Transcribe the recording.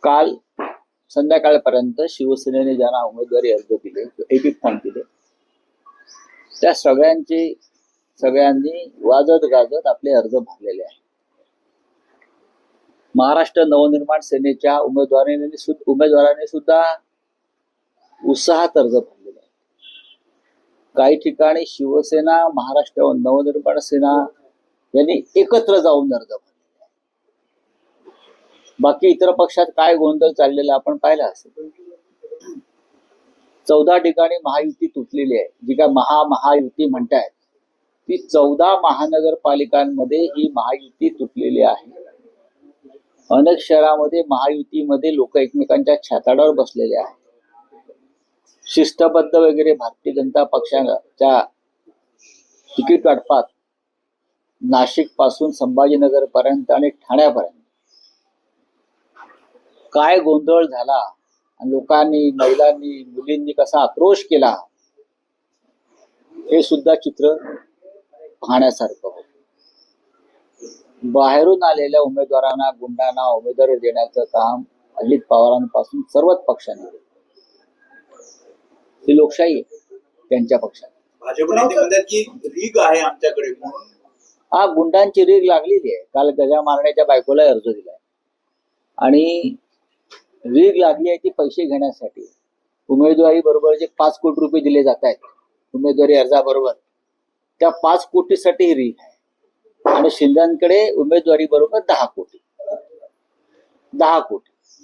काल संध्याकाळपर्यंत शिवसेनेने ज्यांना उमेदवारी अर्ज दिले, एक फॉर्म दिले, त्या सगळ्यांनी वाजत गाजत आपले अर्ज भरलेले आहे. महाराष्ट्र नवनिर्माण सेनेच्या उमेदवाराने सुद्धा उत्साहात अर्ज भरलेले आहे. काही ठिकाणी शिवसेना, महाराष्ट्र नवनिर्माण सेना यांनी एकत्र जाऊन अर्ज भरले. बाकी इतर पक्षात काय गोंधळ चाललेला आपण पाहिला असेल. 14 ठिकाणी महायुती तुटलेली आहे. जी काय महायुती म्हणतायत ती 14 महानगरपालिकांमध्ये ही महायुती तुटलेली आहे. अनेक शहरामध्ये महायुतीमध्ये लोक एकमेकांच्या छाताडावर बसलेले आहेत. शिस्तबद्ध वगैरे भारतीय जनता पक्षाच्या तिकीट वाटपात नाशिक पासून संभाजीनगर पर्यंत आणि ठाण्यापर्यंत काय गोंधळ झाला आणि लोकांनी, महिलांनी, मुलींनी कसा आक्रोश केला हे सुद्धा चित्र पाहण्यासारखं होतं. बाहेरून आलेल्या उमेदवारांना, गुंडांना उमेदवारी देण्याचं काम अजित पवारांपासून सर्वच पक्षांनी केलं. ही लोकशाही आहे त्यांच्या पक्षात. भाजपची रीग आहे आमच्याकडे म्हणून हा गुंडांची रीग लागलेली आहे. काल गजा मारण्याच्या बायकोला अर्ज दिलाय आणि रीग लागली आहे ती पैसे घेण्यासाठी. उमेदवारी बरोबर जे 5 कोटी रुपये दिले जात आहेत उमेदवारी अर्जाबरोबर, त्या 5 कोटीसाठी ही रीग आहे. आणि शिंदेकडे उमेदवारी बरोबर 10 कोटी